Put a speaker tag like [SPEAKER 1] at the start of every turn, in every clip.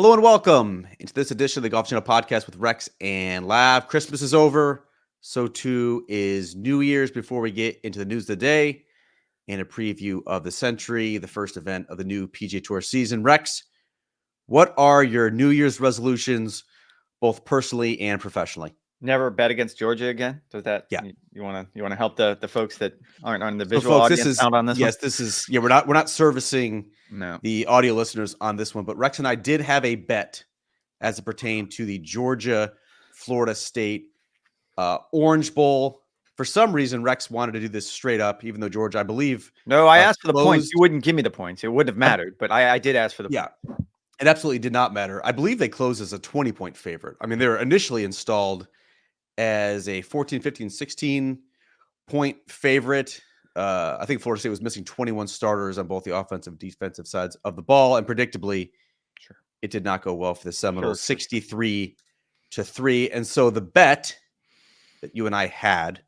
[SPEAKER 1] Hello and welcome into this edition of the Golf Channel podcast with Rex and Lav. Christmas is over. So too is New Year's. Before we get into the news of the day and a preview of the Sentry, the first event of the new PGA Tour season. Rex, what are your New Year's resolutions, both personally and professionally?
[SPEAKER 2] Never bet against Georgia again. Does that?
[SPEAKER 1] Yeah.
[SPEAKER 2] You want to help the folks that aren't on the visual
[SPEAKER 1] folks,
[SPEAKER 2] audience
[SPEAKER 1] this is,
[SPEAKER 2] out on this
[SPEAKER 1] yes,
[SPEAKER 2] one?
[SPEAKER 1] this is, we're not servicing
[SPEAKER 2] No.
[SPEAKER 1] the audio listeners on this one, but Rex and I did have a bet as it pertained to the Georgia, Florida State Orange Bowl. For some reason, Rex wanted to do this straight up, even though Georgia, I believe.
[SPEAKER 2] No, I asked for the points. You wouldn't give me the points. It wouldn't have mattered, but I did ask for the
[SPEAKER 1] points.
[SPEAKER 2] Yeah,
[SPEAKER 1] it absolutely did not matter. I believe they closed as a 20-point favorite. I mean, they were initially installed as a 14, 15, 16-point favorite. I think Florida State was missing 21 starters on both the offensive and defensive sides of the ball, and predictably, it did not go well for the Seminoles, 63-3. And so the bet that you and I had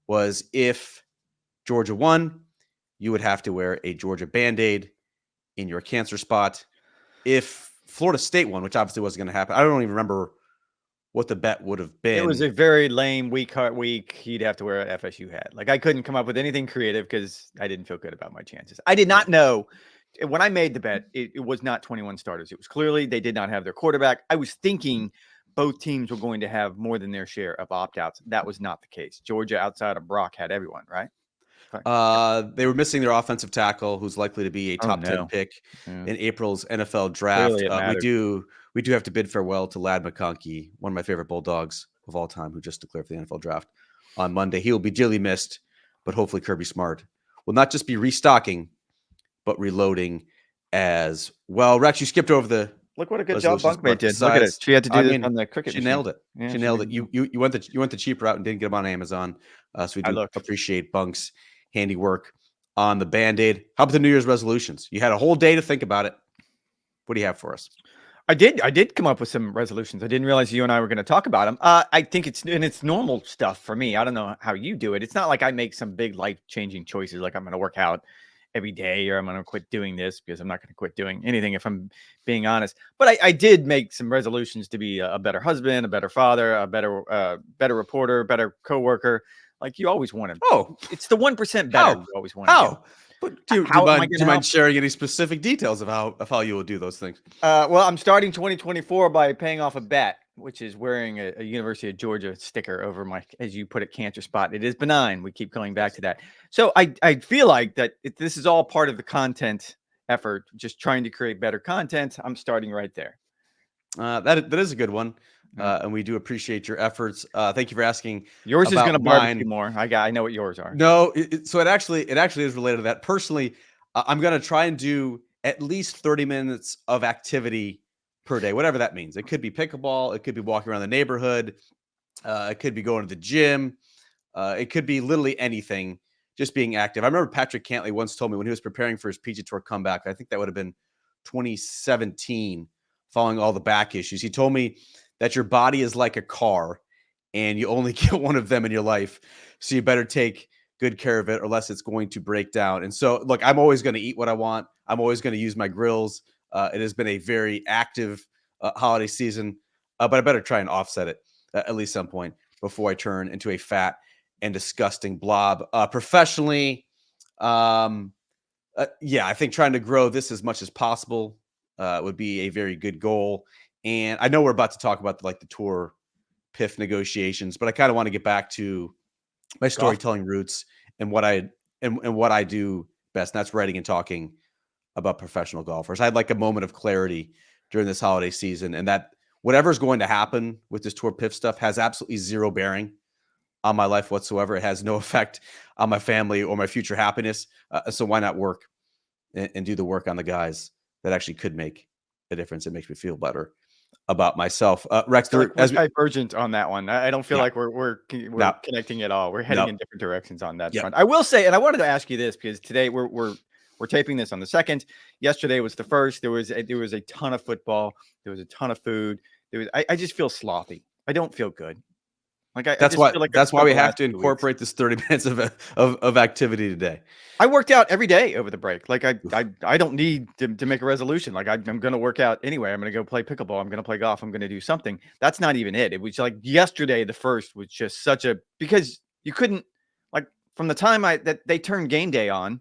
[SPEAKER 1] was if Georgia won, you would have to wear a Georgia Band-Aid in your cancer spot. If Florida State won, which obviously wasn't going to happen, I don't even remember what the bet would have been.
[SPEAKER 2] It was a very lame week. He'd have to wear an FSU hat. Like, I couldn't come up with anything creative because I didn't feel good about my chances. I did not know. When I made the bet, it was not 21 starters. It was clearly they did not have their quarterback. I was thinking both teams were going to have more than their share of opt-outs. That was not the case. Georgia, outside of Brock, had everyone, right?
[SPEAKER 1] They were missing their offensive tackle, who's likely to be a top 10 pick in April's NFL draft. We do have to bid farewell to Ladd McConkey, one of my favorite Bulldogs of all time, who just declared for the NFL draft on Monday. He will be dearly missed, but hopefully Kirby Smart will not just be restocking, but reloading as well. Rex, you skipped over the.
[SPEAKER 2] Look what a good job Bunkmate did. Look at it. She had to do this on the cricket.
[SPEAKER 1] She nailed it. Yeah, she nailed it. You went the cheap route and didn't get them on Amazon. So we do appreciate Bunk's handiwork on the Band-Aid. How about the New Year's resolutions? You had a whole day to think about it. What do you have for us?
[SPEAKER 2] I did come up with some resolutions. I didn't realize you and I were going to talk about them. I think it's normal stuff for me. I don't know how you do it. It's not like I make some big life-changing choices, like I'm going to work out every day or I'm going to quit doing this, because I'm not going to quit doing anything if I'm being honest. But I did make some resolutions to be a better husband, a better father, a better reporter, better coworker. Like you always wanted.
[SPEAKER 1] Oh,
[SPEAKER 2] it's the 1% better. You always wanted.
[SPEAKER 1] How? But do you mind sharing any specific details of how you will do those things?
[SPEAKER 2] Well, I'm starting 2024 by paying off a bet, which is wearing a University of Georgia sticker over my, as you put it, cancer spot. It is benign. We keep going back to that. So I feel like that this is all part of the content effort, just trying to create better content. I'm starting right there.
[SPEAKER 1] That is a good one. And we do appreciate your efforts. Thank you for asking.
[SPEAKER 2] Yours is going to barbecue more. I know what yours are.
[SPEAKER 1] No, so it actually is related to that. Personally, I'm going to try and do at least 30 minutes of activity per day, whatever that means. It could be pickleball. It could be walking around the neighborhood. It could be going to the gym. It could be literally anything, just being active. I remember Patrick Cantley once told me when he was preparing for his PGA Tour comeback, I think that would have been 2017, following all the back issues. He told me that your body is like a car and you only get one of them in your life. So you better take good care of it or else it's going to break down. And so, look, I'm always going to eat what I want. I'm always going to use my grills. It has been a very active holiday season, but I better try and offset it at least some point before I turn into a fat and disgusting blob. Professionally, I think trying to grow this as much as possible would be a very good goal. And I know we're about to talk about the tour PIF negotiations, but I kind of want to get back to my storytelling roots and what I do best. And that's writing and talking about professional golfers. I had like a moment of clarity during this holiday season, and that whatever's going to happen with this tour PIF stuff has absolutely zero bearing on my life whatsoever. It has no effect on my family or my future happiness. So why not work and do the work on the guys that actually could make a difference? It makes me feel better about myself. Rex,
[SPEAKER 2] we're divergent on that one. I don't feel like we're connecting at all. We're heading in different directions on that front. I will say, and I wanted to ask you this because today we're taping this on the 2nd. Yesterday was the 1st. There was a ton of football. There was a ton of food. I just feel sloppy. I don't feel good. Like I
[SPEAKER 1] That's
[SPEAKER 2] just
[SPEAKER 1] why
[SPEAKER 2] feel like I've
[SPEAKER 1] that's why
[SPEAKER 2] spent
[SPEAKER 1] we
[SPEAKER 2] the
[SPEAKER 1] have
[SPEAKER 2] last
[SPEAKER 1] to
[SPEAKER 2] 2 weeks.
[SPEAKER 1] incorporate this 30 minutes of activity today.
[SPEAKER 2] I worked out every day over the break. Like I don't need to make a resolution. Like I'm going to work out anyway. I'm going to go play pickleball. I'm going to play golf. I'm going to do something. That's not even it. It was like yesterday. The first was just such a, because you couldn't, like, from the time that they turned game day on,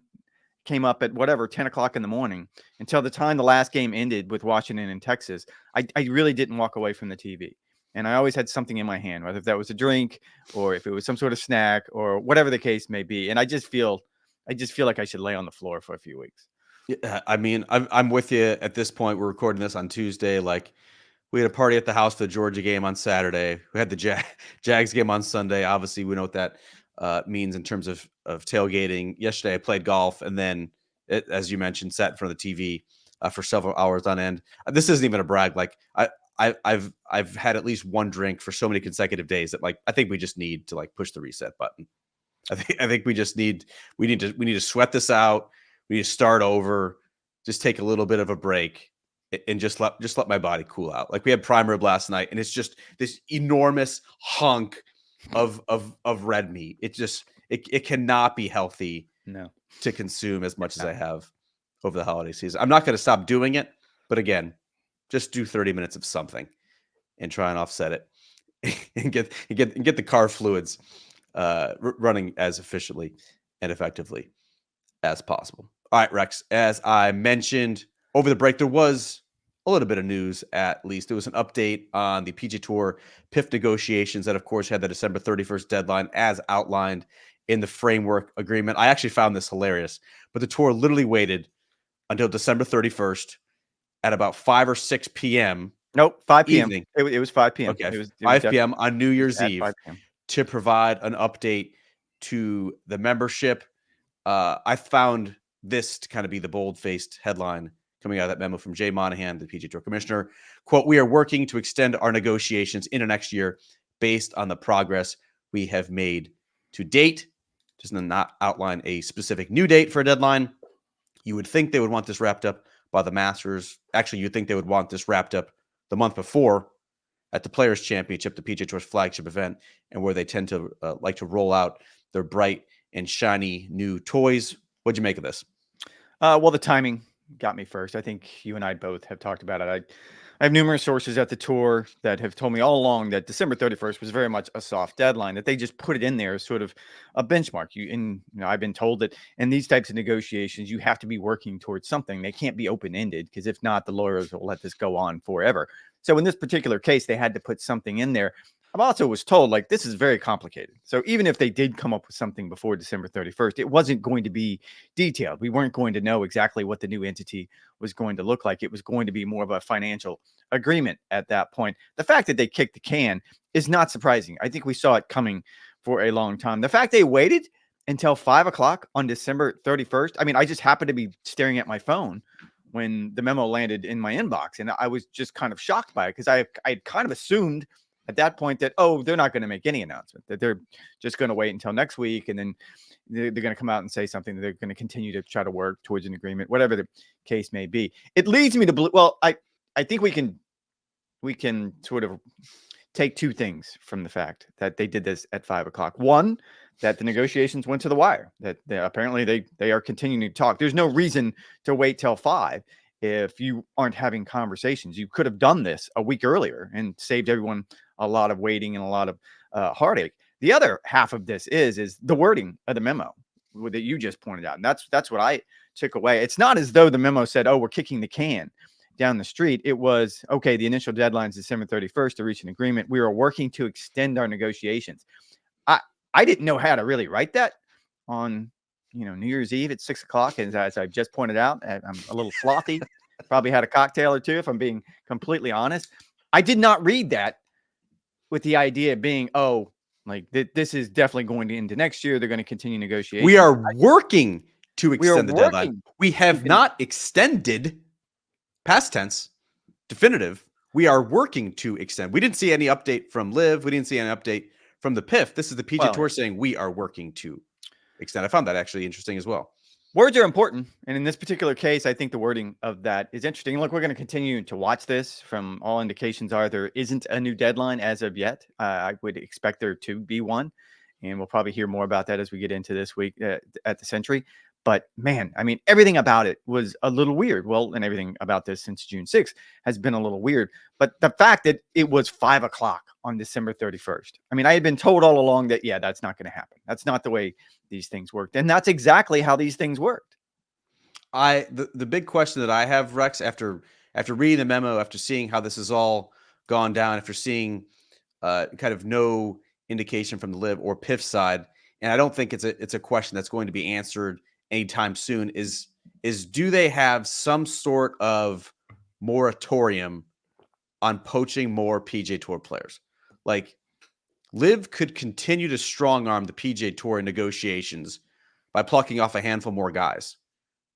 [SPEAKER 2] came up at whatever 10 o'clock in the morning, until the time the last game ended with Washington and Texas, I really didn't walk away from the TV. And I always had something in my hand, whether that was a drink or if it was some sort of snack or whatever the case may be. And I just feel like I should lay on the floor for a few weeks.
[SPEAKER 1] Yeah, I mean, I'm with you at this point. We're recording this on Tuesday. Like, we had a party at the house for the Georgia game on Saturday. We had the Jags game on Sunday. Obviously, we know what that means in terms of tailgating. Yesterday, I played golf, and then, as you mentioned, sat in front of the TV for several hours on end. This isn't even a brag. Like, I've had at least one drink for so many consecutive days that, like, I think we just need to, like, push the reset button. I think we need to sweat this out. We need to start over, just take a little bit of a break, and just let my body cool out. Like, we had prime rib last night, and it's just this enormous hunk of red meat. It cannot be healthy to consume as much as I have over the holiday season. I'm not going to stop doing it, but again, just do 30 minutes of something and try and offset it and get the car fluids running as efficiently and effectively as possible. All right, Rex, as I mentioned over the break, there was a little bit of news. At least there was an update on the PGA Tour PIF negotiations that, of course, had the December 31st deadline as outlined in the framework agreement. I actually found this hilarious, but the tour literally waited until December 31st at about 5 or 6 p.m.
[SPEAKER 2] Nope, 5 p.m.
[SPEAKER 1] evening.
[SPEAKER 2] It was 5 p.m.
[SPEAKER 1] Okay,
[SPEAKER 2] It was
[SPEAKER 1] 5 p.m. on New Year's
[SPEAKER 2] at
[SPEAKER 1] Eve
[SPEAKER 2] 5 p.m.
[SPEAKER 1] to provide an update to the membership. I found this to kind of be the bold-faced headline coming out of that memo from Jay Monahan, the PGA Tour commissioner. Quote, "We are working to extend our negotiations into next year based on the progress we have made to date." Does not outline a specific new date for a deadline. You would think they would want this wrapped up by the Masters. Actually, you'd think they would want this wrapped up the month before at the Players' Championship, the PGA Tour's flagship event, and where they tend to like to roll out their bright and shiny new toys. What'd you make of this?
[SPEAKER 2] Well, the timing got me first. I think you and I both have talked about it. I have numerous sources at the tour that have told me all along that December 31st was very much a soft deadline, that they just put it in there as sort of a benchmark. I've been told that in these types of negotiations, you have to be working towards something. They can't be open-ended, because if not, the lawyers will let this go on forever. So in this particular case, they had to put something in there. I also was told, like, this is very complicated. So even if they did come up with something before December 31st, it wasn't going to be detailed. We weren't going to know exactly what the new entity was going to look like. It was going to be more of a financial agreement at that point. The fact that they kicked the can is not surprising. I think we saw it coming for a long time. The fact they waited until 5 o'clock on December 31st. I mean, I just happened to be staring at my phone when the memo landed in my inbox, and I was just kind of shocked by it, because I had kind of assumed at that point that, oh, they're not going to make any announcement, that they're just going to wait until next week, and then they're going to come out and say something, that they're going to continue to try to work towards an agreement, whatever the case may be. It leads me to believe, well, I think we can sort of take two things from the fact that they did this at 5 o'clock. One, that the negotiations went to the wire, that apparently they are continuing to talk. There's no reason to wait till 5 if you aren't having conversations. You could have done this a week earlier and saved everyone a lot of waiting and a lot of heartache. The other half of this is the wording of the memo that you just pointed out. And that's what I took away. It's not as though the memo said, oh, we're kicking the can down the street. It was, okay, the initial deadline is December 31st to reach an agreement. We are working to extend our negotiations. I didn't know how to really write that on, New Year's Eve at 6 o'clock. And as I've just pointed out, I'm a little slothy. Probably had a cocktail or two, if I'm being completely honest. I did not read that with the idea being, oh, like this is definitely going to into next year. They're going to continue negotiations.
[SPEAKER 1] We are working to extend the deadline. We have not extended, past tense, definitive. We are working to extend. We didn't see any update from Liv. We didn't see any update from the PIF. This is the PGA Tour saying we are working to extend. I found that actually interesting as well.
[SPEAKER 2] Words are important. And in this particular case, I think the wording of that is interesting. Look, we're going to continue to watch this. From all indications are there isn't a new deadline as of yet. I would expect there to be one. And we'll probably hear more about that as we get into this week at the Sentry. But man, I mean, everything about it was a little weird. Well, and everything about this since June 6th has been a little weird. But the fact that it was 5 o'clock on December 31st. I mean, I had been told all along that, yeah, that's not going to happen. That's not the way these things worked. And that's exactly how these things worked.
[SPEAKER 1] The big question that I have, Rex, after reading the memo, after seeing how this has all gone down, after seeing kind of no indication from the LIV or PIF side, and I don't think it's a question that's going to be answered anytime soon, is do they have some sort of moratorium on poaching more PGA Tour players? Like, LIV could continue to strong arm the PGA Tour in negotiations by plucking off a handful more guys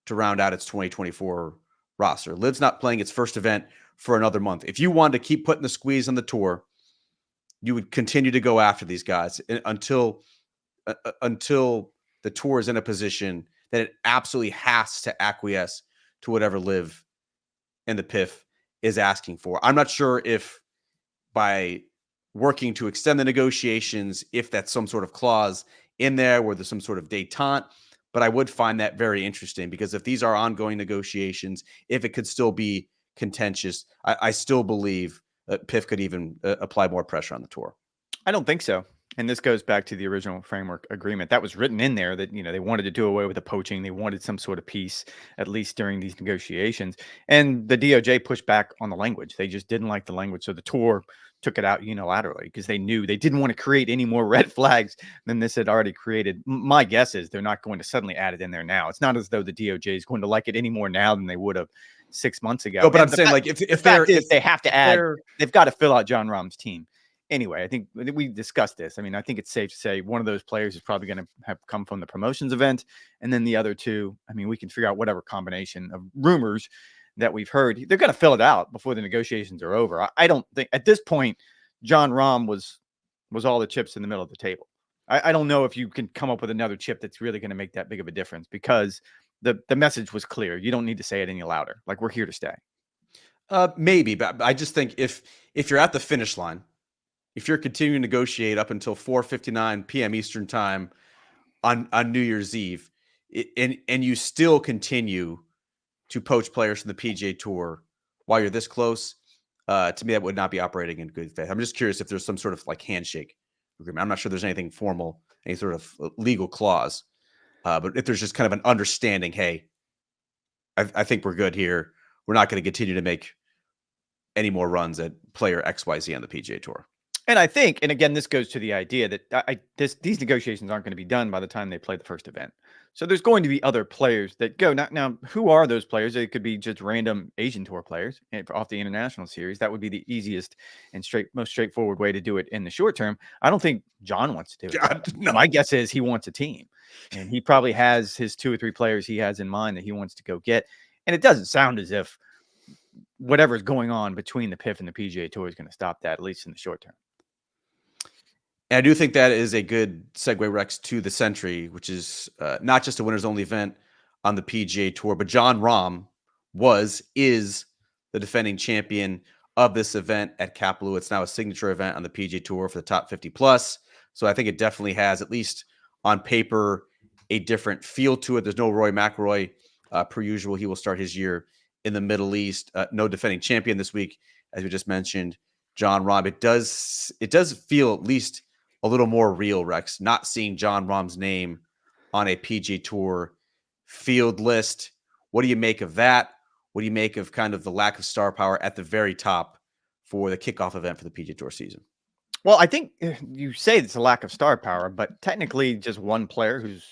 [SPEAKER 1] to round out its 2024 roster. LIV's not playing its first event for another month. If you wanted to keep putting the squeeze on the tour, you would continue to go after these guys until the tour is in a position that it absolutely has to acquiesce to whatever LIV and the PIF is asking for. I'm not sure if by working to extend the negotiations, if that's some sort of clause in there where there's some sort of détente, but I would find that very interesting, because if these are ongoing negotiations, if it could still be contentious, I still believe that PIF could even apply more pressure on the tour.
[SPEAKER 2] I don't think so. And this goes back to the original framework agreement that was written in there that, they wanted to do away with the poaching. They wanted some sort of peace, at least during these negotiations. And the DOJ pushed back on the language. They just didn't like the language. So the tour took it out unilaterally because they knew they didn't want to create any more red flags than this had already created. My guess is they're not going to suddenly add it in there now. It's not as though the DOJ is going to like it any more now than they would have 6 months ago.
[SPEAKER 1] No, but I'm saying, like, if
[SPEAKER 2] they have to add, they've got to fill out Jon Rahm's team. Anyway, I think we discussed this. I mean, I think it's safe to say one of those players is probably going to have come from the promotions event. And then the other two, I mean, we can figure out whatever combination of rumors that we've heard. They're going to fill it out before the negotiations are over. I don't think at this point, Jon Rahm was all the chips in the middle of the table. I don't know if you can come up with another chip that's really going to make that big of a difference, because the message was clear. You don't need to say it any louder. Like, we're here to stay.
[SPEAKER 1] Maybe, but I just think if you're at the finish line, if you're continuing to negotiate up until 4:59 p.m. Eastern time on New Year's Eve, and you still continue to poach players from the PGA Tour while you're this close, to me, that would not be operating in good faith. I'm just curious if there's some sort of like handshake agreement. I'm not sure there's anything formal, any sort of legal clause, but if there's just kind of an understanding, hey, I think we're good here. We're not going to continue to make any more runs at player XYZ on the PGA Tour.
[SPEAKER 2] And I think, and again, this goes to the idea that these negotiations aren't going to be done by the time they play the first event. So there's going to be other players that go. Now, who are those players? It could be just random Asian Tour players off the international series. That would be the easiest and most straightforward way to do it in the short term. I don't think John wants to do it. No. My guess is he wants a team, and he probably has his 2 or 3 players he has in mind that he wants to go get. And it doesn't sound as if whatever's going on between the PIF and the PGA Tour is going to stop that, at least in the short term.
[SPEAKER 1] And I do think that is a good segue, Rex, to the Sentry, which is not just a winners-only event on the PGA Tour, but Jon Rahm is the defending champion of this event at Kapalua. It's now a signature event on the PGA Tour for the top 50 plus. So I think it definitely has, at least on paper, a different feel to it. There's no Rory McIlroy, per usual. He will start his year in the Middle East. No defending champion this week, as we just mentioned, Jon Rahm. It does feel at least a little more real, Rex, not seeing Jon Rahm's name on a PGA Tour field list. What do you make of that? What do you make of kind of the lack of star power at the very top for the kickoff event for the PGA Tour season?
[SPEAKER 2] Well, I think you say it's a lack of star power, but technically just one player who's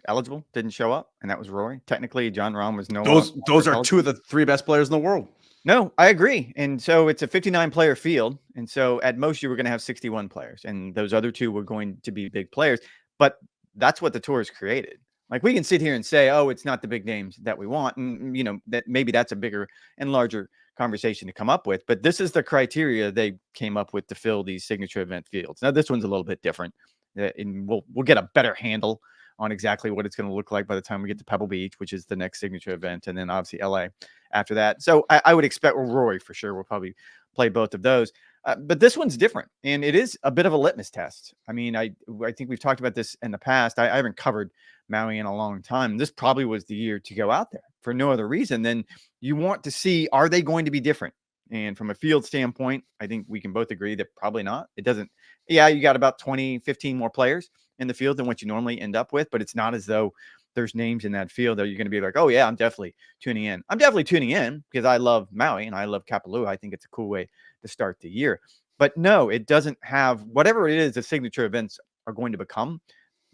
[SPEAKER 2] eligible didn't show up, and that was Rory. Technically, Jon Rahm was no.
[SPEAKER 1] Those are 2 of the 3 best players in the world.
[SPEAKER 2] No, I agree. And so it's a 59-player field. And so at most you were going to have 61 players. And those other 2 were going to be big players. But that's what the tour has created. Like, we can sit here and say, oh, it's not the big names that we want. And, that maybe that's a bigger and larger conversation to come up with. But this is the criteria they came up with to fill these signature event fields. Now, this one's a little bit different. And we'll get a better handle on exactly what it's going to look like by the time we get to Pebble Beach, which is the next signature event, and then obviously LA after that. So I would expect, well, Rory for sure will probably play both of those. But this one's different, and it is a bit of a litmus test. I mean, I think we've talked about this in the past. I haven't covered Maui in a long time. This probably was the year to go out there for no other reason than you want to see, are they going to be different? And from a field standpoint, I think we can both agree that probably not. It doesn't, yeah, you got about 20, 15 more players in the field than what you normally end up with, but it's not as though there's names in that field that you're going to be like, oh yeah, I'm definitely tuning in. I'm definitely tuning in because I love Maui and I love Kapalua. I think it's a cool way to start the year. But no, it doesn't have whatever it is the signature events are going to become.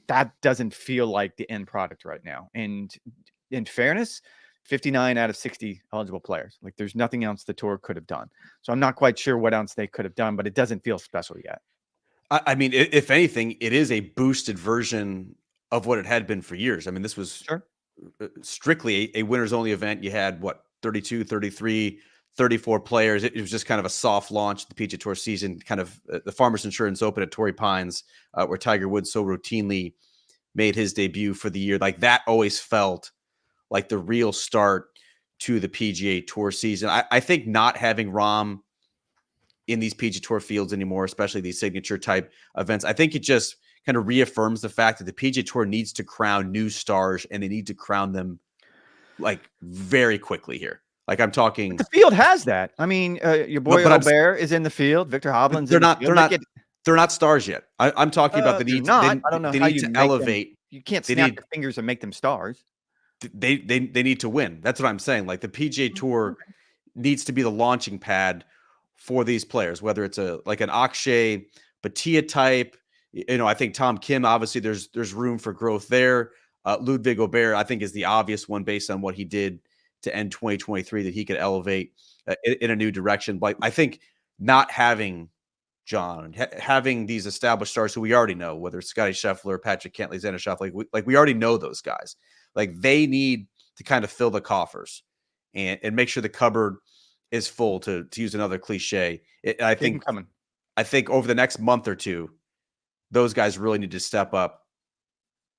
[SPEAKER 2] That doesn't feel like the end product right now. And in fairness, 59 out of 60 eligible players. Like there's nothing else the tour could have done. So I'm not quite sure what else they could have done, but it doesn't feel special yet.
[SPEAKER 1] I mean, if anything, it is a boosted version of what it had been for years. I mean, this was strictly a winners only event. You had what, 32, 33, 34 players. It was just kind of a soft launch, the PGA Tour season, kind of the Farmers Insurance Open at Torrey Pines, where Tiger Woods so routinely made his debut for the year. Like that always felt like the real start to the PGA Tour season. I think not having Rahm in these PGA Tour fields anymore, especially these signature type events, I think it just kind of reaffirms the fact that the PGA Tour needs to crown new stars, and they need to crown them like very quickly here. Like I'm talking,
[SPEAKER 2] but the field has that. I mean, your boy Albert is in the field. Victor Hovland's in the field.
[SPEAKER 1] They're not stars yet. I'm talking about the need.
[SPEAKER 2] I don't know
[SPEAKER 1] they
[SPEAKER 2] how
[SPEAKER 1] need to elevate.
[SPEAKER 2] You can't snap your fingers and make them stars.
[SPEAKER 1] They need to win. That's what I'm saying. Like the PGA Tour needs to be the launching pad for these players, whether it's like an Akshay Bhatia type. You know, I think Tom Kim, obviously there's room for growth there. Ludwig Aubert, I think, is the obvious one based on what he did to end 2023 that he could elevate in a new direction. But I think not having John, having these established stars who we already know, whether it's Scotty Scheffler, Patrick Cantlay, Xander Schauffele, like we already know those guys. Like they need to kind of fill the coffers and make sure the cupboard is full, to use another cliche. I think over the next month or two, those guys really need to step up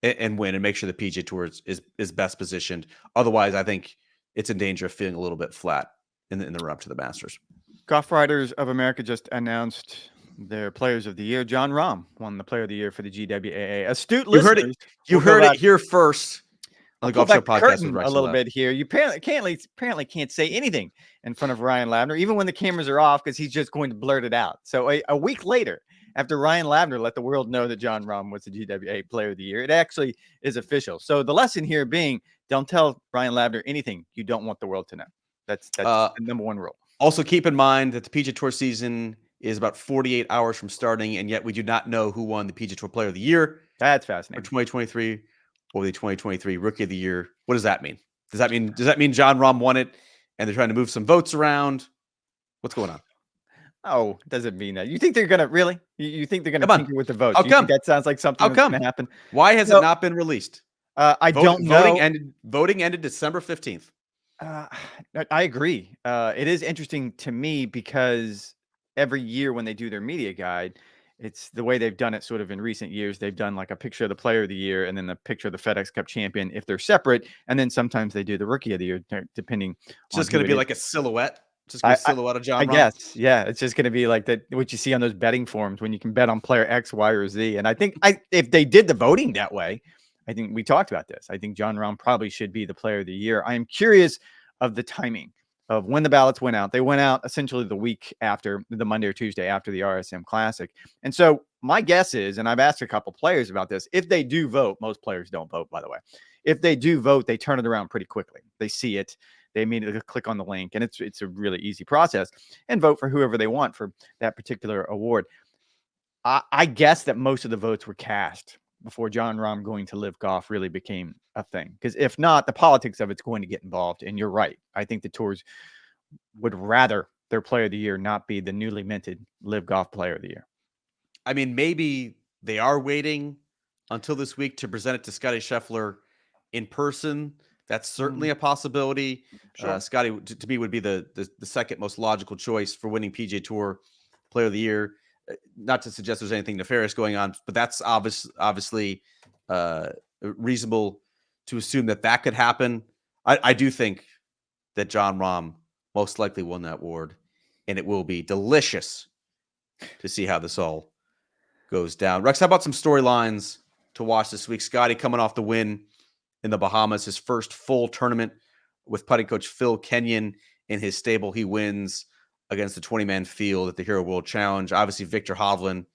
[SPEAKER 1] and win and make sure the PGA Tour is best positioned. Otherwise, I think it's in danger of feeling a little bit flat in the run up to the Masters.
[SPEAKER 2] Golf Writers of America just announced their Players of the Year. John Rahm won the Player of the Year for the GWAA. Astute listeners,
[SPEAKER 1] you heard it here first.
[SPEAKER 2] I'll go back curtain a little bit here. You apparently can't say anything in front of Ryan Lavner, even when the cameras are off, because he's just going to blurt it out. So a week later, after Ryan Lavner let the world know that John Rahm was the GWA Player of the Year, it actually is official. So the lesson here being, don't tell Ryan Lavner anything you don't want the world to know. That's the number one rule. Also,
[SPEAKER 1] keep in mind that the PGA Tour season is about 48 hours from starting, and yet we do not know who won the PGA Tour Player of the Year.
[SPEAKER 2] That's fascinating.
[SPEAKER 1] For 2023 or the 2023 Rookie of the Year. What does that mean? Does that mean John Rahm won it and they're trying to move some votes around? What's going on?
[SPEAKER 2] Oh, doesn't mean that. You think they're gonna really? You think they're gonna tinker with the votes?
[SPEAKER 1] How come?
[SPEAKER 2] That sounds like something that's gonna happen.
[SPEAKER 1] Why has it not been released?
[SPEAKER 2] I don't know.
[SPEAKER 1] Voting ended December 15th.
[SPEAKER 2] I agree. It is interesting to me because every year when they do their media guide, it's the way they've done it sort of in recent years. They've done like a picture of the Player of the Year and then the picture of the FedEx Cup champion if they're separate. And then sometimes they do the Rookie of the Year, depending.
[SPEAKER 1] It's just going to be like a silhouette. Just a silhouette of John Rahm.
[SPEAKER 2] I guess. Yeah. It's just going to be like that, what you see on those betting forums when you can bet on player X, Y, or Z. And I think if they did the voting that way, I think we talked about this. I think John Rahm probably should be the Player of the Year. I am curious of the timing of when the ballots went out. They went out essentially the week after, the Monday or Tuesday after the RSM Classic. And so my guess is, and I've asked a couple players about this, if they do vote, most players don't vote, by the way. If they do vote, they turn it around pretty quickly. They see it, they immediately click on the link, and it's a really easy process, and vote for whoever they want for that particular award. I guess that most of the votes were cast before John Rahm going to Live Golf really became a thing. Because if not, the politics of it's going to get involved. And you're right. I think the tours would rather their Player of the Year not be the newly minted Live Golf Player of the Year.
[SPEAKER 1] I mean, maybe they are waiting until this week to present it to Scotty Scheffler in person. That's certainly a possibility. Sure. Scotty, to me, would be the second most logical choice for winning PGA Tour Player of the Year. Not to suggest there's anything nefarious going on, but that's obviously reasonable to assume that that could happen. I do think that Jon Rahm most likely won that award, and it will be delicious to see how this all goes down. Rex, how about some storylines to watch this week? Scotty coming off the win in the Bahamas, his first full tournament with putting coach Phil Kenyon in his stable. He wins against the 20-man field at the Hero World Challenge. Obviously, Victor Hovland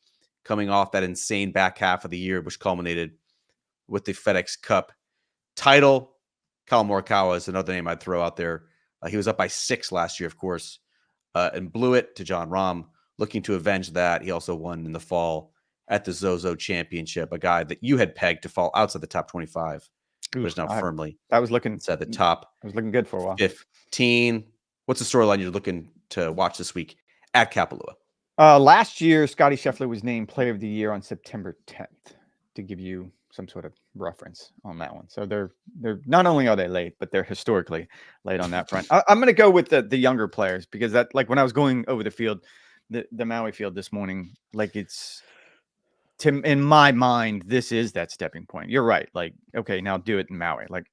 [SPEAKER 1] coming off that insane back half of the year, which culminated with the FedEx Cup title. Colin Morikawa is another name I'd throw out there. He was up by 6 last year, of course, and blew it to Jon Rahm, looking to avenge that. He also won in the fall at the Zozo Championship, a guy that you had pegged to fall outside the top 25, but is now firmly inside the top.
[SPEAKER 2] I was looking good for a while.
[SPEAKER 1] 15. What's the storyline you're looking to watch this week at Kapalua?
[SPEAKER 2] Last year, Scotty Scheffler was named Player of the Year on September 10th, to give you some sort of reference on that one. So they're not only are they late, but they're historically late on that front. I'm going to go with the younger players, because that, like, when I was going over the field, the Maui field this morning, like, it's, in my mind, this is that stepping point. You're right. Like, okay, now do it in Maui. Like,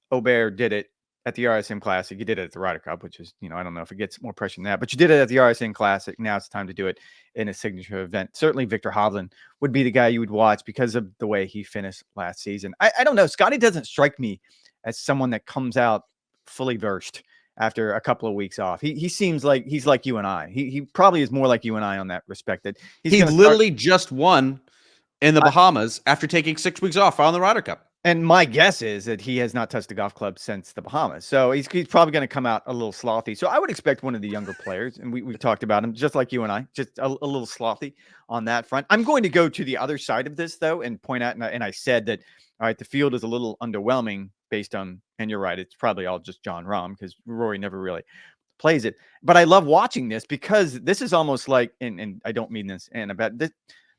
[SPEAKER 2] Aubert did it at the RSM Classic. You did it at the Ryder Cup, which is, I don't know if it gets more pressure than that, but you did it at the RSM Classic. Now it's time to do it in a signature event. Certainly Victor Hovland would be the guy you would watch because of the way he finished last season. I don't know. Scotty doesn't strike me as someone that comes out fully versed after a couple of weeks off. He seems like he's like you and I. He probably is more like you and I on that respect. That
[SPEAKER 1] he literally just won in the Bahamas after taking 6 weeks off on the Ryder Cup.
[SPEAKER 2] And my guess is that he has not touched a golf club since the Bahamas. So he's probably going to come out a little slothy. So I would expect one of the younger players, and we've talked about him, just like you and I, just a little slothy on that front. I'm going to go to the other side of this, though, and point out, and I said that, all right, the field is a little underwhelming based on, and you're right, it's probably all just Jon Rahm, because Rory never really plays it. But I love watching this, because this is almost like, and I don't mean this, and about this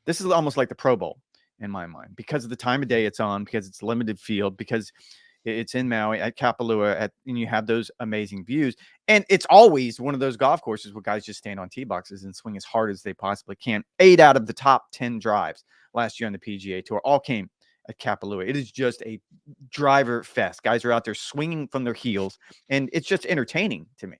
[SPEAKER 2] is almost like the Pro Bowl in my mind, because of the time of day it's on, because it's limited field, because it's in Maui at Kapalua, and you have those amazing views. And it's always one of those golf courses where guys just stand on tee boxes and swing as hard as they possibly can. 8 out of the top 10 drives last year on the PGA Tour all came at Kapalua. It is just a driver fest. Guys are out there swinging from their heels, and it's just entertaining to me.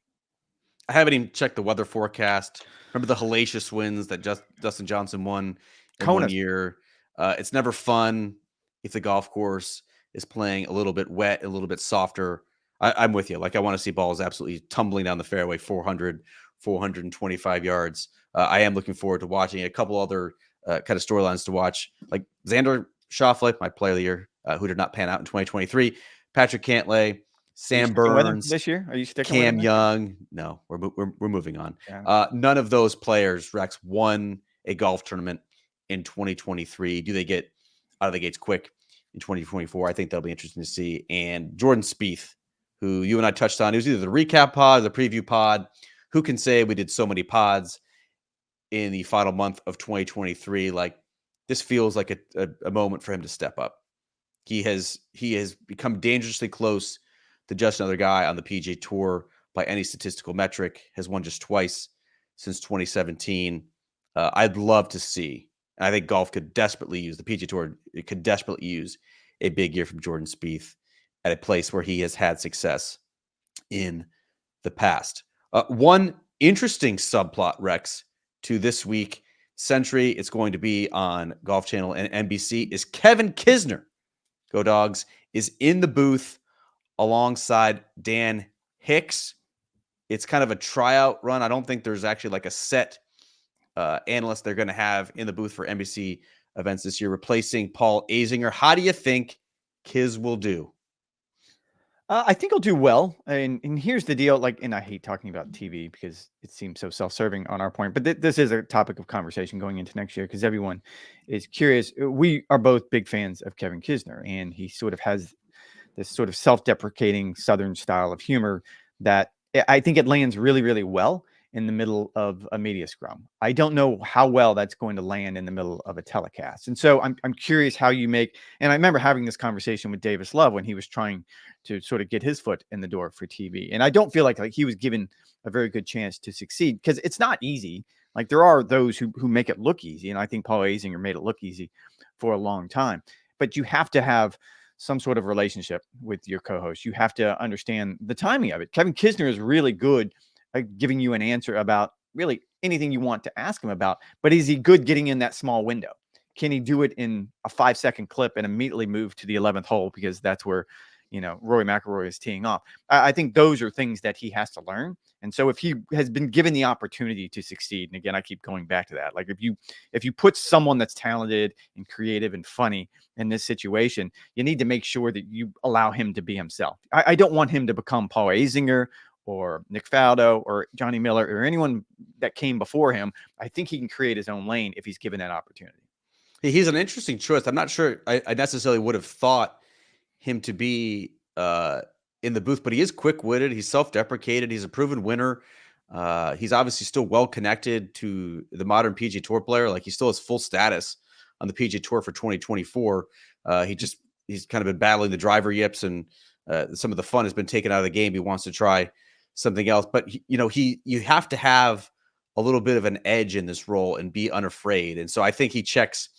[SPEAKER 1] I haven't even checked the weather forecast. Remember the hellacious winds that Dustin Johnson won in one year? It's never fun if the golf course is playing a little bit wet, a little bit softer. I'm with you. Like, I want to see balls absolutely tumbling down the fairway, 400, 425 yards. I am looking forward to watching a couple other kind of storylines to watch, like Xander Schauffele, my player of the year, who did not pan out in 2023. Patrick Cantlay, Sam Burns
[SPEAKER 2] this year. Are you sticking
[SPEAKER 1] Cam
[SPEAKER 2] with him
[SPEAKER 1] Young? No, we're moving on.
[SPEAKER 2] Yeah.
[SPEAKER 1] None of those players, Rex, won a golf tournament in 2023. Do they get out of the gates quick in 2024? I think that'll be interesting to see. And Jordan Spieth, who you and I touched on, it was either the recap pod or the preview pod. Who can say we did so many pods in the final month of 2023? Like, this feels like a moment for him to step up. He has become dangerously close to just another guy on the PGA Tour by any statistical metric. Has won just twice since 2017. I'd love to see. I think golf could desperately use, the PGA Tour, it could desperately use a big year from Jordan Spieth at a place where he has had success in the past. One interesting subplot, Rex, to this week, Sentry, it's going to be on Golf Channel and NBC, is Kevin Kisner, go Dogs, is in the booth alongside Dan Hicks. It's kind of a tryout run. I don't think there's actually like a set analyst they're going to have in the booth for NBC events this year, replacing Paul Azinger. How do you think Kiz will do?
[SPEAKER 2] I think he'll do well. And here's the deal. Like, and I hate talking about TV because it seems so self-serving on our point, but this is a topic of conversation going into next year because everyone is curious. We are both big fans of Kevin Kisner, and he sort of has this sort of self-deprecating Southern style of humor that I think it lands really, really well in the middle of a media scrum. I don't know how well that's going to land in the middle of a telecast. And so I'm curious how you make, and I remember having this conversation with Davis Love when he was trying to sort of get his foot in the door for TV. And I don't feel like he was given a very good chance to succeed because it's not easy. Like, there are those who make it look easy. And I think Paul Azinger made it look easy for a long time. but you have to have some sort of relationship with your co-host. You have to understand the timing of it. Kevin Kisner is really good at giving you an answer about really anything you want to ask him about, but is he good getting in that small window? Can he do it in a 5-second clip and immediately move to the 11th hole because that's where, Rory McIlroy is teeing off? I think those are things that he has to learn. And so if he has been given the opportunity to succeed, and again, I keep going back to that, like if you put someone that's talented and creative and funny in this situation, you need to make sure that you allow him to be himself. I don't want him to become Paul Azinger or Nick Faldo or Johnny Miller or anyone that came before him. I think he can create his own lane if he's given that opportunity.
[SPEAKER 1] He's an interesting choice. I'm not sure I necessarily would have thought him to be in the booth, but he is quick-witted. He's self-deprecated. He's a proven winner. He's obviously still well connected to the modern PGA Tour player. Like, he still has full status on the PGA Tour for 2024. He's kind of been battling the driver yips, and some of the fun has been taken out of the game. He wants to try something else, but you have to have a little bit of an edge in this role and be unafraid. And so I think he checks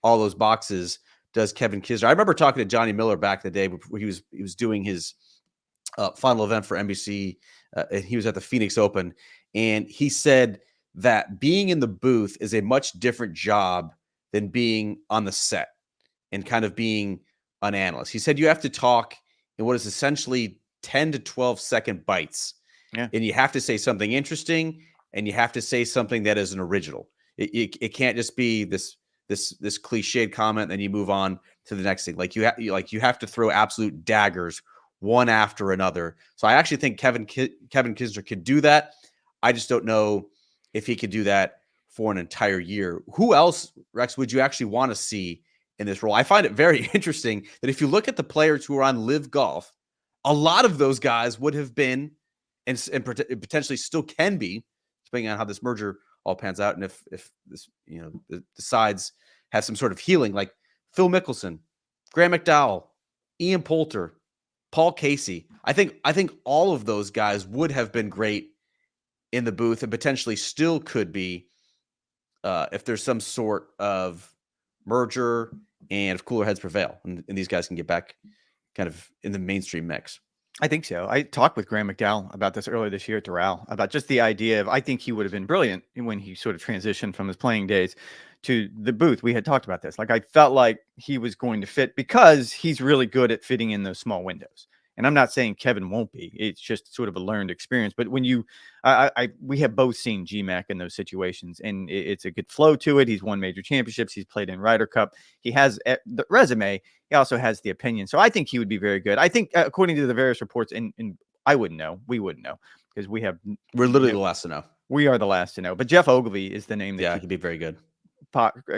[SPEAKER 1] all those boxes. Does Kevin Kisner? I remember talking to Johnny Miller back in the day where he was doing his final event for NBC. And he was at the Phoenix Open, and he said that being in the booth is a much different job than being on the set and kind of being an analyst. He said you have to talk in what is essentially 10 to 12 second bites.
[SPEAKER 2] Yeah.
[SPEAKER 1] And you have to say something interesting, and you have to say something that is an original. It can't just be this cliched comment, and then you move on to the next thing. Like you have to throw absolute daggers one after another. So I actually think Kevin Kisner could do that. I just don't know if he could do that for an entire year. Who else, Rex, would you actually want to see in this role? I find it very interesting that if you look at the players who are on Live Golf, a lot of those guys would have been and potentially still can be, depending on how this merger all pans out, and if this the sides have some sort of healing, like Phil Mickelson, Graham McDowell, Ian Poulter, Paul Casey. I think all of those guys would have been great in the booth, and potentially still could be if there's some sort of merger and if cooler heads prevail, and these guys can get back kind of in the mainstream mix.
[SPEAKER 2] I think so. I talked with Graham McDowell about this earlier this year at Doral, about just the idea of, I think he would have been brilliant when he sort of transitioned from his playing days to the booth. We had talked about this. Like, I felt like he was going to fit because he's really good at fitting in those small windows. And I'm not saying Kevin won't be. It's just sort of a learned experience. But when we have both seen GMAC in those situations, and it's a good flow to it. He's won major championships. He's played in Ryder Cup. He has the resume. He also has the opinion. So I think he would be very good. I think, according to the various reports, and I wouldn't know. We wouldn't know because we're
[SPEAKER 1] literally the last to know.
[SPEAKER 2] We are the last to know. But Jeff Ogilvy is the name that
[SPEAKER 1] could be very good.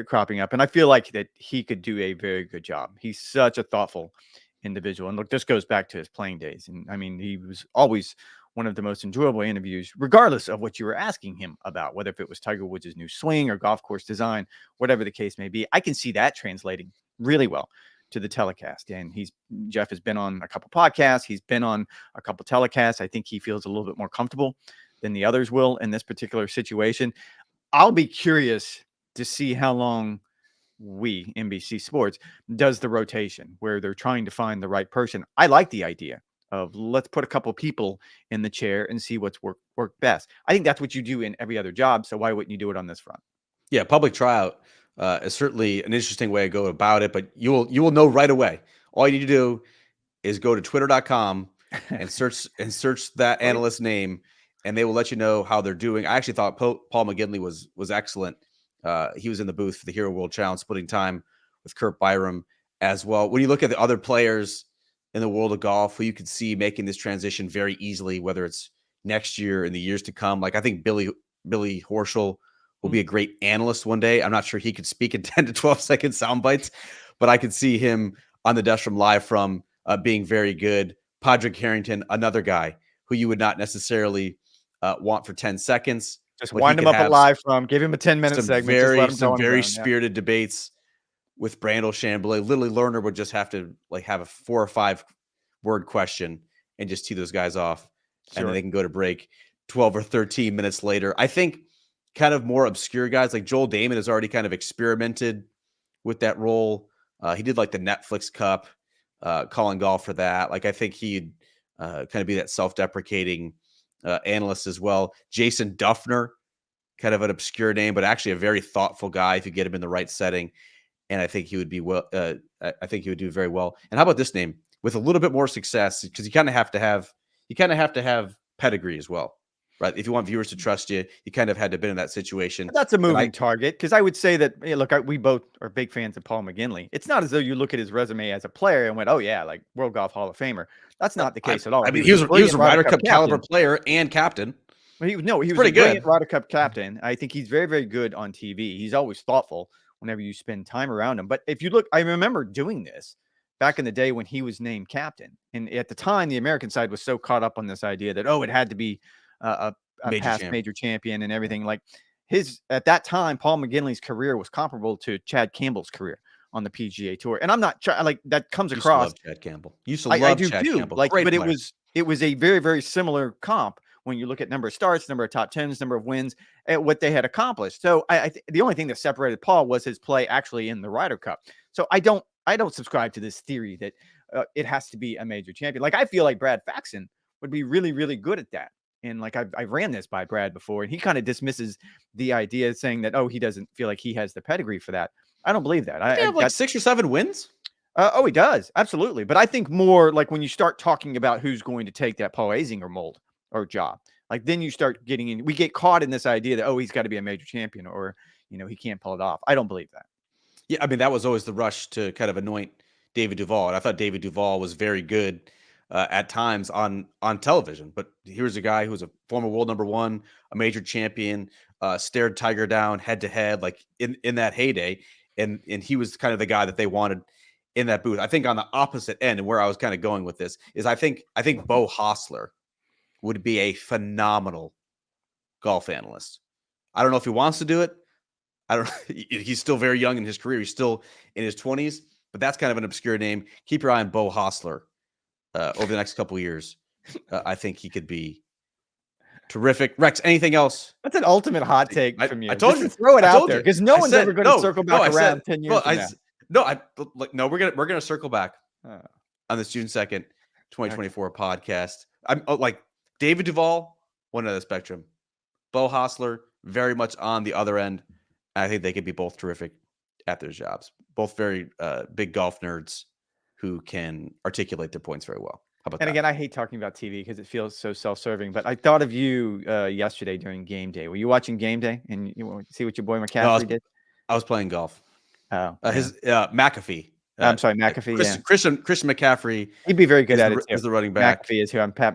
[SPEAKER 2] Cropping up. And I feel like that he could do a very good job. He's such a thoughtful individual. And look, this goes back to his playing days. And I mean, he was always one of the most enjoyable interviews, regardless of what you were asking him about, whether if it was Tiger Woods' new swing or golf course design, whatever the case may be. I can see that translating really well to the telecast. And Jeff has been on a couple podcasts. He's been on a couple telecasts. I think he feels a little bit more comfortable than the others will in this particular situation. I'll be curious to see how long NBC Sports, does the rotation where they're trying to find the right person. I like the idea of let's put a couple people in the chair and see what's work best. I think that's what you do in every other job. So why wouldn't you do it on this front?
[SPEAKER 1] Yeah, public tryout is certainly an interesting way to go about it, but you will know right away. All you need to do is go to twitter.com and search that analyst name, and they will let you know how they're doing. I actually thought Paul McGinley was excellent. He was in the booth for the Hero World Challenge, splitting time with Kurt Byram as well. When you look at the other players in the world of golf who you could see making this transition very easily, whether it's next year and the years to come, like I think Billy Horschel will be a great analyst one day. I'm not sure he could speak in 10 to 12 second sound bites, but I could see him on the Dust from Live from being very good. Padraig Harrington, another guy who you would not necessarily want for 10 seconds.
[SPEAKER 2] Just wind him up at Live from, give him a 10-minute segment.
[SPEAKER 1] Some very spirited debates with Brandel Chambly. Literally, Lerner would just have to have a 4 or 5 word question and just tee those guys off, and then they can go to break 12 or 13 minutes later. I think kind of more obscure guys like Joel Damon has already kind of experimented with that role He did like the Netflix Cup, calling golf for that. Like I think he'd kind of be that self-deprecating analyst as well. Jason Duffner, kind of an obscure name, but actually a very thoughtful guy if you get him in the right setting. And I think he would be well. I think he would do very well. And how about this name with a little bit more success? Because you kind of have to have pedigree as well, right? If you want viewers to trust you, you kind of had to have been in that situation.
[SPEAKER 2] But that's a moving target, because I would say that, look, we both are big fans of Paul McGinley. It's not as though you look at his resume as a player and went, oh yeah, like World Golf Hall of Famer. That's not the case at all.
[SPEAKER 1] I mean, he was a Ryder Cup caliber player and captain.
[SPEAKER 2] He was a
[SPEAKER 1] pretty
[SPEAKER 2] brilliant
[SPEAKER 1] good
[SPEAKER 2] Ryder Cup captain. I think he's very, very good on TV. He's always thoughtful whenever you spend time around him. But if you look, I remember doing this back in the day when he was named captain. And at the time, the American side was so caught up on this idea that, it had to be a past major champion and everything. Like at that time, Paul McGinley's career was comparable to Chad Campbell's career on the PGA Tour. And I'm not like that comes across.
[SPEAKER 1] Chad Campbell. I do
[SPEAKER 2] Chad Campbell. Like, but it was a very, very similar comp when you look at number of starts, number of top tens, number of wins, at what they had accomplished. So the only thing that separated Paul was his play actually in the Ryder Cup. So I don't subscribe to this theory that it has to be a major champion. Like I feel like Brad Faxon would be really, really good at that. And like I ran this by Brad before, and he kind of dismisses the idea, saying that, he doesn't feel like he has the pedigree for that. I don't believe that.
[SPEAKER 1] I have like 6 or 7 wins.
[SPEAKER 2] He does. Absolutely. But I think more like when you start talking about who's going to take that Paul Azinger mold or job, like then you start getting in, we get caught in this idea that, he's got to be a major champion, or, he can't pull it off. I don't believe that.
[SPEAKER 1] Yeah. I mean, that was always the rush to kind of anoint David Duval. And I thought David Duval was very good at times on television, but here's a guy who was a former world number 1, a major champion, stared Tiger down head to head, like in that heyday. And he was kind of the guy that they wanted in that booth. I think on the opposite end, and where I was kind of going with this is I think Bo Hostler would be a phenomenal golf analyst. I don't know if he wants to do it. He's still very young in his career. He's still in his 20s, but that's kind of an obscure name. Keep your eye on Bo Hostler over the next couple of years. I think he could be terrific. Wex, anything else?
[SPEAKER 2] That's an ultimate hot take from you.
[SPEAKER 1] I told you.
[SPEAKER 2] Throw it out there, because no one's ever going to circle back around 10 years from
[SPEAKER 1] now. We're gonna circle back on this June 2nd, 2024 podcast. I'm like David Duval, one end of the spectrum. Bo Hostler, very much on the other end. I think they could be both terrific at their jobs. Both very big golf nerds who can articulate their points very well. How about that?
[SPEAKER 2] And again, I hate talking about TV because it feels so self-serving, but I thought of you yesterday during game day. Were you watching game day and you want to see what your boy McCaffrey did?
[SPEAKER 1] I was playing golf. His McAfee.
[SPEAKER 2] I'm sorry, McAfee.
[SPEAKER 1] Christian McCaffrey.
[SPEAKER 2] He'd be very good at it.
[SPEAKER 1] Is the running back.
[SPEAKER 2] Pat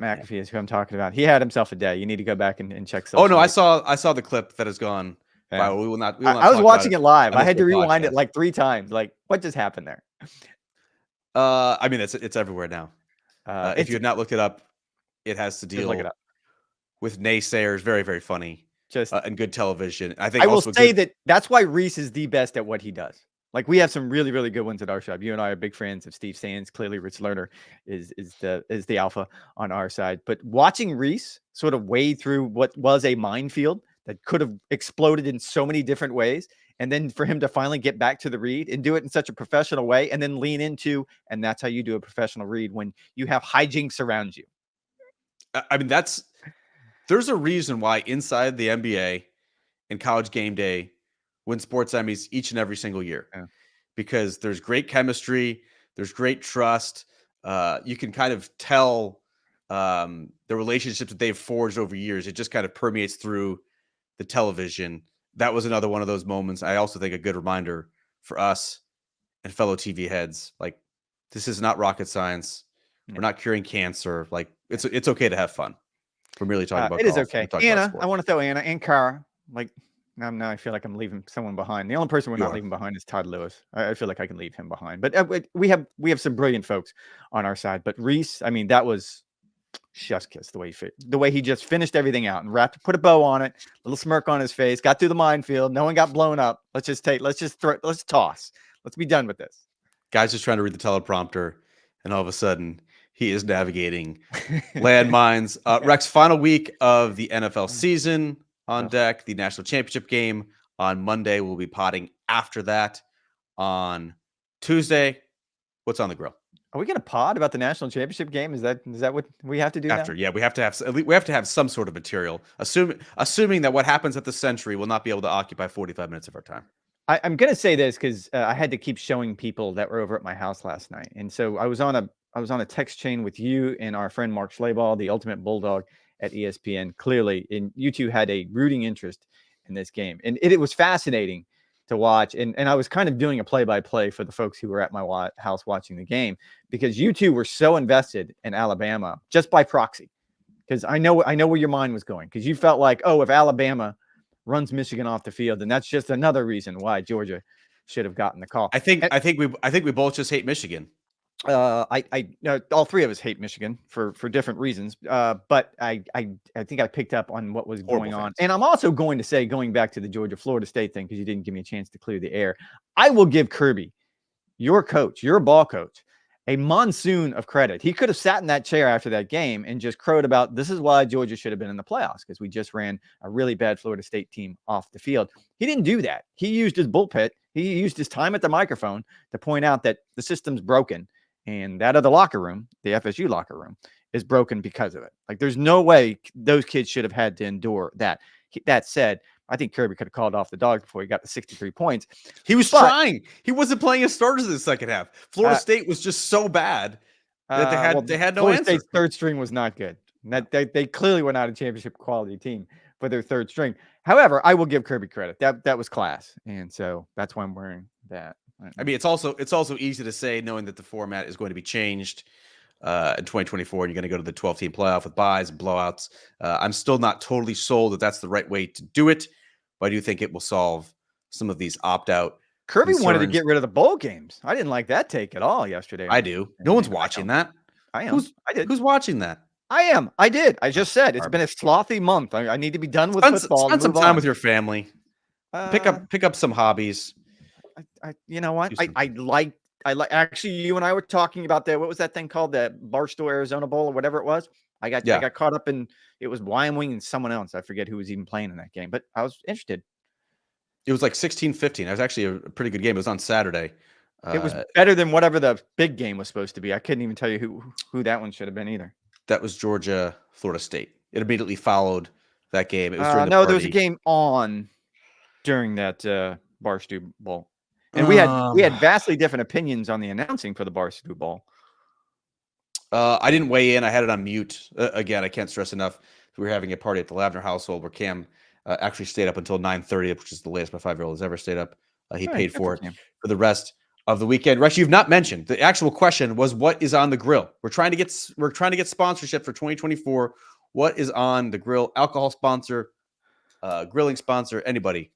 [SPEAKER 2] McAfee is who I'm talking about. He had himself a day. You need to go back and check.
[SPEAKER 1] Oh no, I saw the clip that has gone.
[SPEAKER 2] Yeah.
[SPEAKER 1] We will not.
[SPEAKER 2] I was watching it live. I had to rewind it like 3 times. Like, what just happened there?
[SPEAKER 1] I mean, it's everywhere now. If you had not looked it up, it has to deal with naysayers. Very, very funny. And good television. I will say
[SPEAKER 2] that's why Reese is the best at what he does. Like, we have some really, really good ones at our shop. You and I are big fans of Steve Sands. Clearly, Rich Lerner is the alpha on our side. But watching Reese sort of wade through what was a minefield that could have exploded in so many different ways, and then for him to finally get back to the read and do it in such a professional way, and then lean into, and that's how you do a professional read when you have hijinks around you.
[SPEAKER 1] I mean, there's a reason why inside the NBA and College Game Day win sports Emmys each and every single year, because there's great chemistry, there's great trust. You can kind of tell the relationships that they've forged over years. It just kind of permeates through the television. That was another one of those moments. I also think a good reminder for us and fellow TV heads, like, this is not rocket science. We're not curing cancer. Like, it's okay to have fun. We're merely talking about
[SPEAKER 2] it
[SPEAKER 1] golf.
[SPEAKER 2] Is okay. Anna, I want to throw Anna and Kara. Like, now I feel like I'm leaving someone behind. The only person we're not leaving behind is Todd Lewis. I feel like I can leave him behind. But we have some brilliant folks on our side. But Reese, I mean, that was chef's kiss the way he just finished everything out and put a bow on it, little smirk on his face, got through the minefield. No one got blown up. Let's toss. Let's be done with this.
[SPEAKER 1] Guy's just trying to read the teleprompter, and all of a sudden he is navigating landmines. Rex, final week of the NFL season on deck. The national championship game on Monday. We'll be potting after that on Tuesday, what's on the grill?
[SPEAKER 2] Are we going to pod about the national championship game? Is that what we have to do
[SPEAKER 1] After,
[SPEAKER 2] now?
[SPEAKER 1] yeah, we have to have some sort of material. Assuming that what happens at the Sentry will not be able to occupy 45 minutes of our time.
[SPEAKER 2] I'm going to say this because I had to keep showing people that were over at my house last night, and so I was on a text chain with you and our friend Mark Schlaball, the ultimate bulldog at ESPN. Clearly, and you two had a rooting interest in this game, and it was fascinating to watch. And I was kind of doing a play-by-play for the folks who were at my house watching the game because you two were so invested in Alabama just by proxy. Because I know where your mind was going, because you felt like, oh, if Alabama runs Michigan off the field, then that's just another reason why Georgia should have gotten the call.
[SPEAKER 1] I think we both just hate Michigan.
[SPEAKER 2] All three of us hate Michigan for different reasons. But I think I picked up on what was going on. And I'm also going to say, going back to the Georgia-Florida State thing, because you didn't give me a chance to clear the air, I will give Kirby, your coach, your ball coach, a monsoon of credit. He could have sat in that chair after that game and just crowed about, this is why Georgia should have been in the playoffs, because we just ran a really bad Florida State team off the field. He didn't do that. He used his bullpen. He used his time at the microphone to point out that the system's broken. And that other locker room, the FSU locker room, is broken because of it. Like, there's no way those kids should have had to endure that. That said, I think Kirby could have called off the dog before he got the 63 points.
[SPEAKER 1] He was trying. He wasn't playing his starters in the second half. Florida State was just so bad that they had no
[SPEAKER 2] Florida
[SPEAKER 1] answer.
[SPEAKER 2] State's third string was not good. That they clearly were not a championship quality team for their third string. However, I will give Kirby credit. That was class, and so that's why I'm wearing that.
[SPEAKER 1] I mean, it's also easy to say, knowing that the format is going to be changed in 2024, and you're going to go to the 12-team playoff with buys and blowouts. I'm still not totally sold that that's the right way to do it, but I do think it will solve some of these opt-out
[SPEAKER 2] Kirby
[SPEAKER 1] concerns.
[SPEAKER 2] wanted to get rid of the bowl games. I didn't like that take at all yesterday.
[SPEAKER 1] I do. No one's watching that.
[SPEAKER 2] I am. I did.
[SPEAKER 1] Who's watching that?
[SPEAKER 2] I am. I did. I just said it's been a slothy month. I need to be done with football.
[SPEAKER 1] Spend some time with your family. Pick up some hobbies.
[SPEAKER 2] You know what? I like actually, you and I were talking about what was that thing called, the Barstool Arizona Bowl or whatever it was. I got caught up in, it was Wyoming and someone else. I forget who was even playing in that game, but I was interested.
[SPEAKER 1] It was like 16-15. It was actually a pretty good game. It was on Saturday.
[SPEAKER 2] It was better than whatever the big game was supposed to be. I couldn't even tell you who that one should have been either.
[SPEAKER 1] That was Georgia, Florida State. It immediately followed that game. It was during the
[SPEAKER 2] there was a game on during that Barstool Bowl. And we had vastly different opinions on the announcing for the Barstool Bowl.
[SPEAKER 1] I didn't weigh in. I had it on mute. Again, I can't stress enough. We were having a party at the Lavner household where Cam actually stayed up until 9:30, which is the latest my 5-year-old has ever stayed up. He paid for it for the rest of the weekend. Rex, you've not mentioned the actual question was, what is on the grill? We're trying to get sponsorship for 2024. What is on the grill? Alcohol sponsor, grilling sponsor, anybody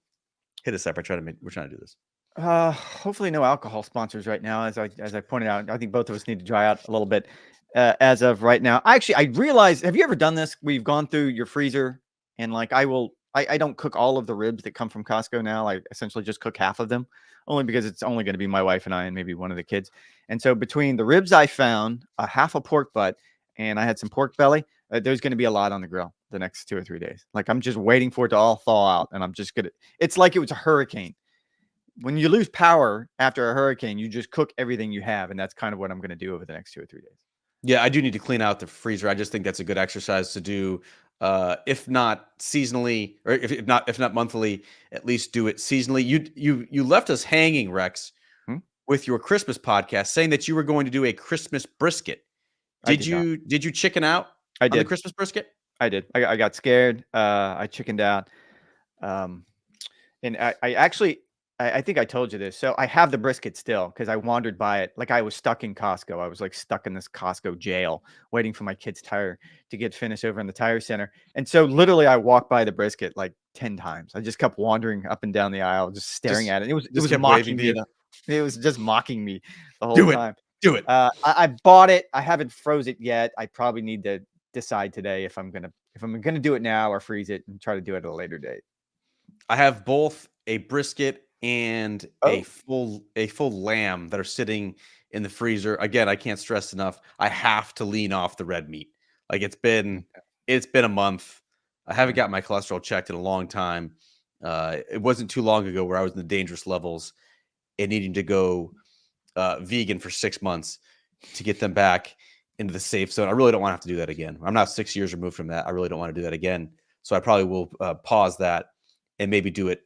[SPEAKER 1] hit us up. We're trying to do this.
[SPEAKER 2] Hopefully no alcohol sponsors right now. As I pointed out, I think both of us need to dry out a little bit as of right now. I realized, have you ever done this? We've gone through your freezer, and like I don't cook all of the ribs that come from Costco now. I essentially just cook half of them, only because it's only going to be my wife and I and maybe one of the kids. And so between the ribs I found, a half a pork butt, and I had some pork belly, there's going to be a lot on the grill the next 2 or 3 days. Like, I'm just waiting for it to all thaw out, and I'm just going to, it's like it was a hurricane. When you lose power after a hurricane, you just cook everything you have. And that's kind of what I'm going to do over the next 2 or 3 days.
[SPEAKER 1] Yeah, I do need to clean out the freezer. I just think that's a good exercise to do. If not seasonally, or if not monthly, at least do it seasonally. You left us hanging, Rex, with your Christmas podcast, saying that you were going to do a Christmas brisket. Did you chicken out on the Christmas brisket?
[SPEAKER 2] I did. I got scared. I chickened out. And I think I told you this. So I have the brisket still because I wandered by it. Like, I was stuck in Costco. I was like stuck in this Costco jail waiting for my kid's tire to get finished over in the tire center. And so literally I walked by the brisket like 10 times. I just kept wandering up and down the aisle, just staring at it. It was mocking me. It was just mocking me the whole time.
[SPEAKER 1] Do it.
[SPEAKER 2] I bought it. I haven't froze it yet. I probably need to decide today if I'm gonna do it now or freeze it and try to do it at a later date.
[SPEAKER 1] I have both a brisket and a full lamb that are sitting in the freezer. Again, I can't stress enough, I have to lean off the red meat. Like, it's been a month. I haven't got my cholesterol checked in a long time. It wasn't too long ago where I was in the dangerous levels and needing to go vegan for 6 months to get them back into the safe zone. I really don't want to have to do that again. I'm not 6 years removed from that. I really don't want to do that again. So I probably will pause that and maybe do it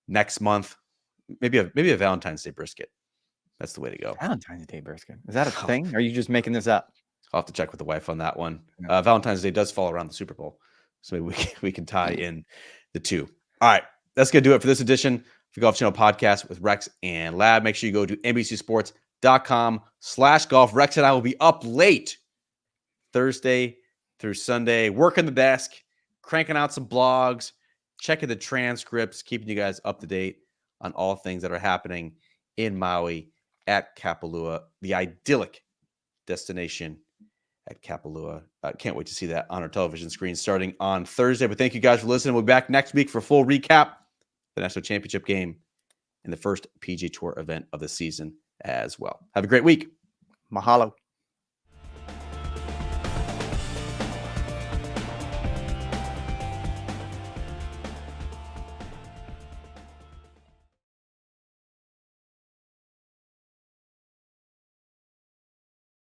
[SPEAKER 1] next month. Maybe a Valentine's Day brisket. That's the way to go.
[SPEAKER 2] Valentine's Day brisket. Is that a thing? Or are you just making this up?
[SPEAKER 1] I'll have to check with the wife on that one.
[SPEAKER 2] Yeah.
[SPEAKER 1] Valentine's Day does fall around the Super Bowl. So maybe we can tie in the two. All right. That's going to do it for this edition of the Golf Channel podcast with Rex and Lav. Make sure you go to NBCSports.com/golf. Rex and I will be up late Thursday through Sunday, working the desk, cranking out some blogs, checking the transcripts, keeping you guys up to date on all things that are happening in Maui at Kapalua, the idyllic destination at Kapalua. Can't wait to see that on our television screen starting on Thursday. But thank you guys for listening. We'll be back next week for a full recap, the National Championship game, and the first PGA Tour event of the season as well. Have a great week.
[SPEAKER 2] Mahalo.